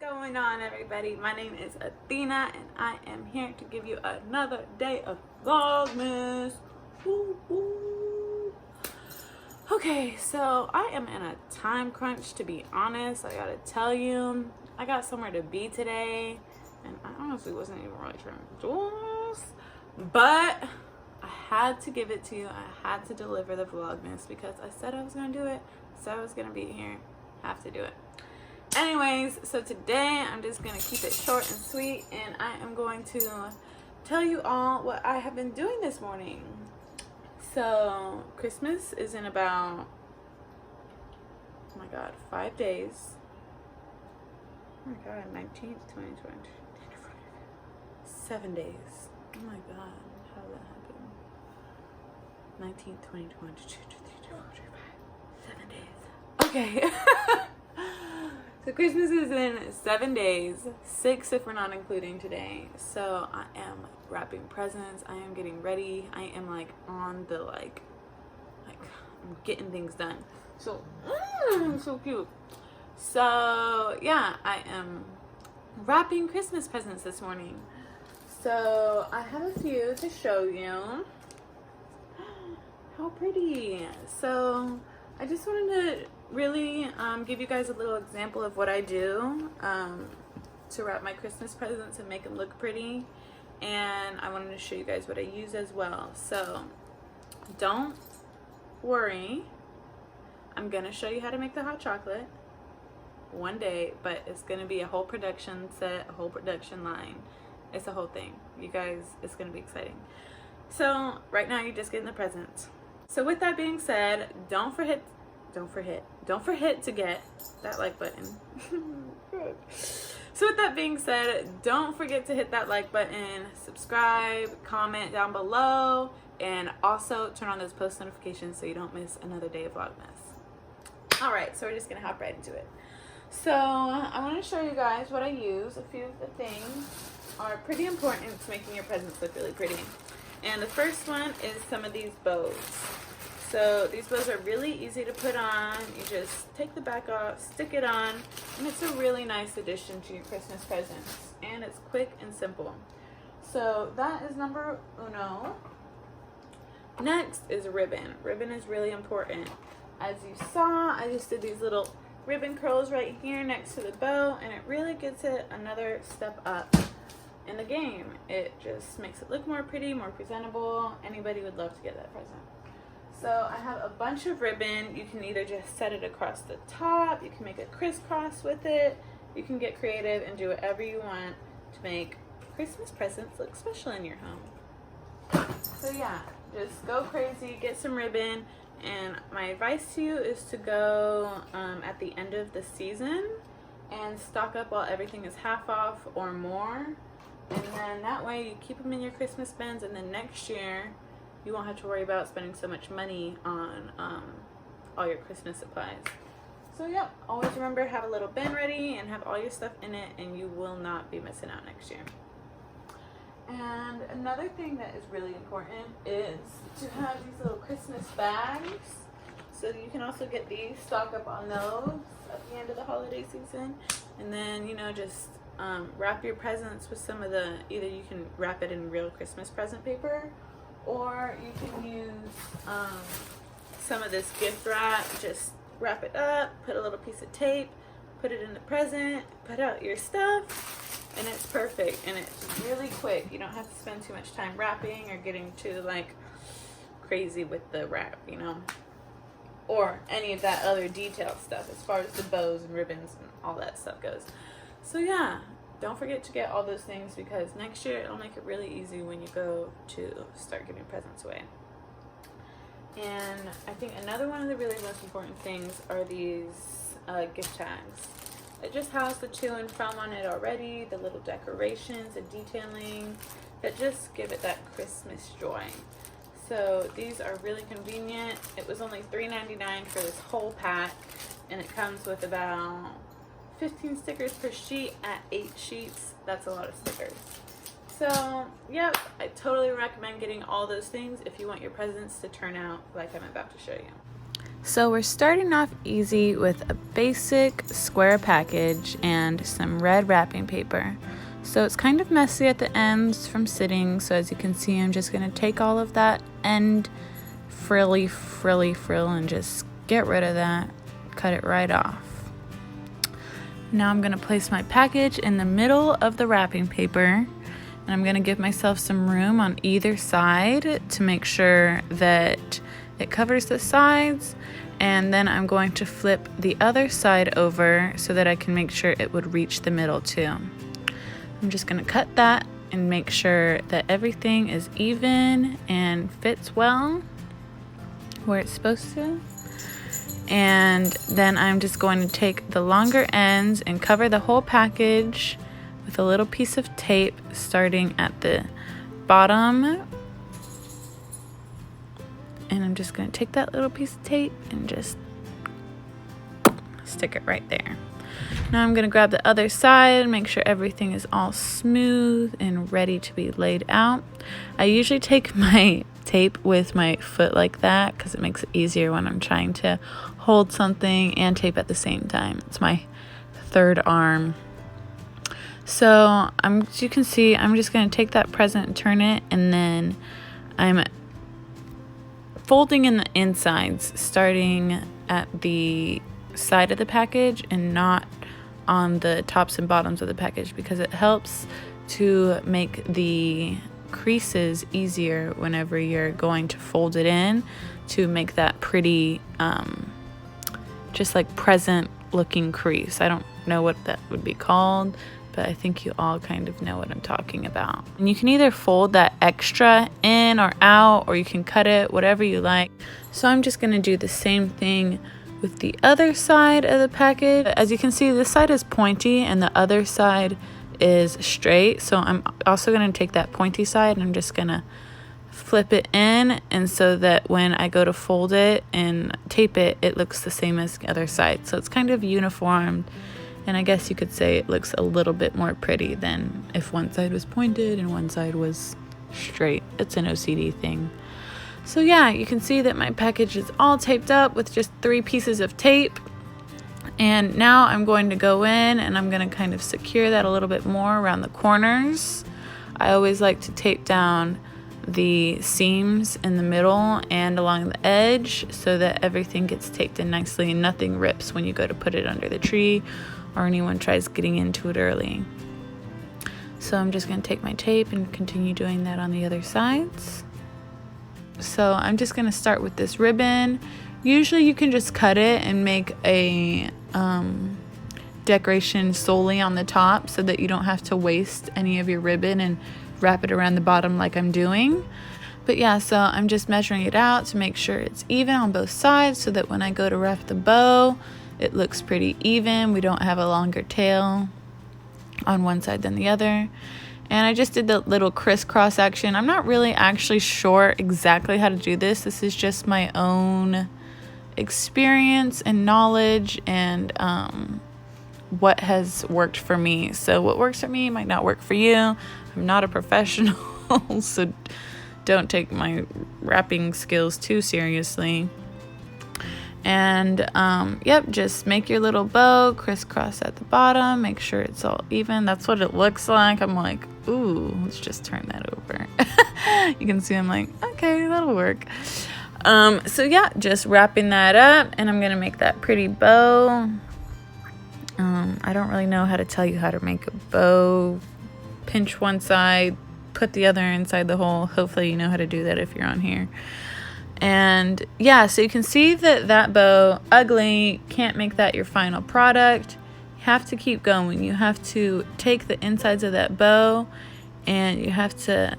Going on, everybody? My name is Athena and I am here to give you another day of Vlogmas. Woo, woo. Okay, so I am in a time crunch, to be honest. I gotta tell you, I got somewhere to be today and I honestly wasn't even really trying to do this, but I had to give it to you. I had to deliver the Vlogmas because I said I was gonna do it, so I was gonna be here. Have to do it. Anyways, so today I'm just gonna keep it short and sweet, and I am going to tell you all what I have been doing this morning. So Christmas is in about, oh my god, 5 days. Oh my god, 19th, 2020, 7 days. Oh my god, how did that happen? 19th, 2020, 2, 3, 4, 5, 7 days. Okay. So Christmas is in 7 days, 6 if we're not including today. So I am wrapping presents, I am getting ready, I am like on the like I'm getting things done. So so cute. So yeah, I am wrapping Christmas presents this morning. So I have a few to show you. How pretty. So I just wanted to really give you guys a little example of what I do to wrap my Christmas presents and make them look pretty, and I wanted to show you guys what I use as well. So don't worry, I'm gonna show you how to make the hot chocolate one day, but it's gonna be a whole production set, a whole production line. It's a whole thing, you guys. It's gonna be exciting. So right now you're just getting the presents. So with that being said, don't forget to get that like button. So with that being said, don't forget to hit that like button, subscribe, comment down below, and also turn on those post notifications so you don't miss another day of Vlogmas. Alright, so we're just gonna hop right into it. So I want to show you guys what I use. A few of the things are pretty important to making your presents look really pretty. And the first one is some of these bows. So these bows are really easy to put on. You just take the back off, stick it on, and it's a really nice addition to your Christmas presents. And it's quick and simple. So that is number uno. Next is ribbon. Ribbon is really important. As you saw, I just did these little ribbon curls right here next to the bow, and it really gets it another step up in the game. It just makes it look more pretty, more presentable. Anybody would love to get that present. So I have a bunch of ribbon. You can either just set it across the top, you can make a crisscross with it, you can get creative and do whatever you want to make Christmas presents look special in your home. So yeah, just go crazy, get some ribbon, and my advice to you is to go at the end of the season and stock up while everything is half off or more, and then that way you keep them in your Christmas bins, and then next year you won't have to worry about spending so much money on all your Christmas supplies. So yeah, always remember, have a little bin ready and have all your stuff in it, and you will not be missing out next year. And another thing that is really important is to have these little Christmas bags. So you can also get these, stock up on those at the end of the holiday season. And then, you know, just wrap your presents with some of the, either you can wrap it in real Christmas present paper, or you can use some of this gift wrap. Just wrap it up, put a little piece of tape, put it in the present, put out your stuff, and it's perfect. And it's really quick. You don't have to spend too much time wrapping or getting too like crazy with the wrap, you know, or any of that other detail stuff as far as the bows and ribbons and all that stuff goes. So yeah, don't forget to get all those things, because next year it'll make it really easy when you go to start giving presents away. And I think another one of the really most important things are these gift tags. It just has the to and from on it already, the little decorations and detailing that just give it that Christmas joy. So these are really convenient. It was only $3.99 for this whole pack, and it comes with about 15 stickers per sheet at 8 sheets. That's a lot of stickers. So yep, I totally recommend getting all those things if you want your presents to turn out like I'm about to show you. So we're starting off easy with a basic square package and some red wrapping paper. So it's kind of messy at the ends from sitting, so as you can see, I'm just going to take all of that end frilly frill and just get rid of that, cut it right off. Now I'm going to place my package in the middle of the wrapping paper, and I'm going to give myself some room on either side to make sure that it covers the sides, and then I'm going to flip the other side over so that I can make sure it would reach the middle too. I'm just going to cut that and make sure that everything is even and fits well where it's supposed to. And then I'm just going to take the longer ends and cover the whole package with a little piece of tape starting at the bottom. And I'm just going to take that little piece of tape and just stick it right there. Now I'm going to grab the other side and make sure everything is all smooth and ready to be laid out. I usually take my tape with my foot like that because it makes it easier when I'm trying to hold something and tape at the same time. It's my third arm. So as you can see, I'm just going to take that present and turn it, and then I'm folding in the insides starting at the side of the package and not on the tops and bottoms of the package, because it helps to make the creases easier whenever you're going to fold it in to make that pretty just like present looking crease. I don't know what that would be called, but I think you all kind of know what I'm talking about. And you can either fold that extra in or out, or you can cut it, whatever you like. So I'm just going to do the same thing with the other side of the package. As you can see, this side is pointy and the other side is straight. So I'm also going to take that pointy side and I'm just going to flip it in, and so that when I go to fold it and tape it, it looks the same as the other side. So it's kind of uniform. And I guess you could say it looks a little bit more pretty than if one side was pointed and one side was straight. It's an OCD thing. So yeah, you can see that my package is all taped up with just 3 pieces of tape. And now I'm going to go in and I'm going to kind of secure that a little bit more around the corners. I always like to tape down the seams in the middle and along the edge so that everything gets taped in nicely and nothing rips when you go to put it under the tree or anyone tries getting into it early. So I'm just going to take my tape and continue doing that on the other sides. So I'm just going to start with this ribbon. Usually you can just cut it and make a decoration solely on the top so that you don't have to waste any of your ribbon and wrap it around the bottom like I'm doing. But yeah, so I'm just measuring it out to make sure it's even on both sides so that when I go to wrap the bow, it looks pretty even. We don't have a longer tail on one side than the other. And I just did the little crisscross action. I'm not really actually sure exactly how to do this. This is just my own experience and knowledge and what has worked for me. So what works for me might not work for you. I'm not a professional, so don't take my wrapping skills too seriously. And yep, just make your little bow, crisscross at the bottom, make sure it's all even. That's what it looks like. I'm like, ooh, let's just turn that over. You can see I'm like, okay, that'll work. So yeah, just wrapping that up, and I'm gonna make that pretty bow. I don't really know how to tell you how to make a bow. Pinch one side, put the other inside the hole. Hopefully you know how to do that if you're on here. And yeah, so you can see that bow, ugly, can't make that your final product. You have to keep going. You have to take the insides of that bow and you have to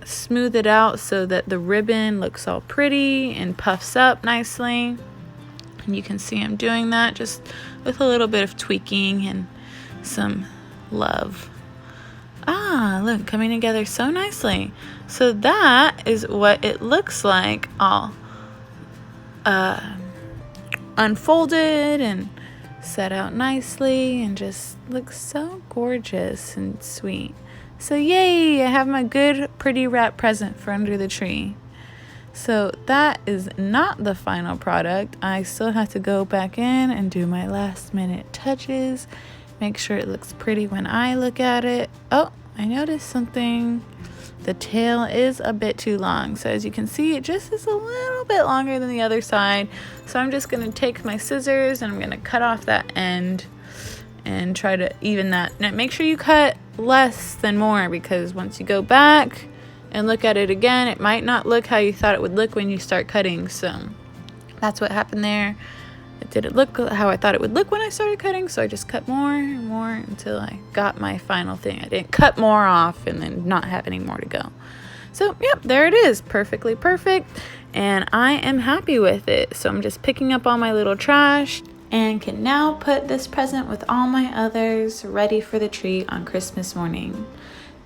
smooth it out so that the ribbon looks all pretty and puffs up nicely. And you can see I'm doing that just with a little bit of tweaking and some love. Ah, look, coming together so nicely. So that is what it looks like all unfolded and set out nicely and just looks so gorgeous and sweet. So yay, I have my good pretty wrap present for under the tree. So that is not the final product. I still have to go back in and do my last minute touches. Make sure it looks pretty when I look at it. Oh, I noticed something. The tail is a bit too long. So as you can see, it just is a little bit longer than the other side. So I'm just gonna take my scissors and I'm gonna cut off that end and try to even that. Now make sure you cut less than more, because once you go back and look at it again, it might not look how you thought it would look when you start cutting. So that's what happened there. It didn't look how I thought it would look when I started cutting, so I just cut more and more until I got my final thing. I didn't cut more off and then not have any more to go. So yep, there it is, perfectly perfect, and I am happy with it. So I'm just picking up all my little trash and can now put this present with all my others ready for the tree on Christmas morning.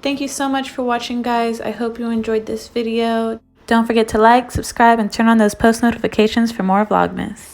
Thank you so much for watching, guys. I hope you enjoyed this video. Don't forget to like, subscribe, and turn on those post notifications for more Vlogmas.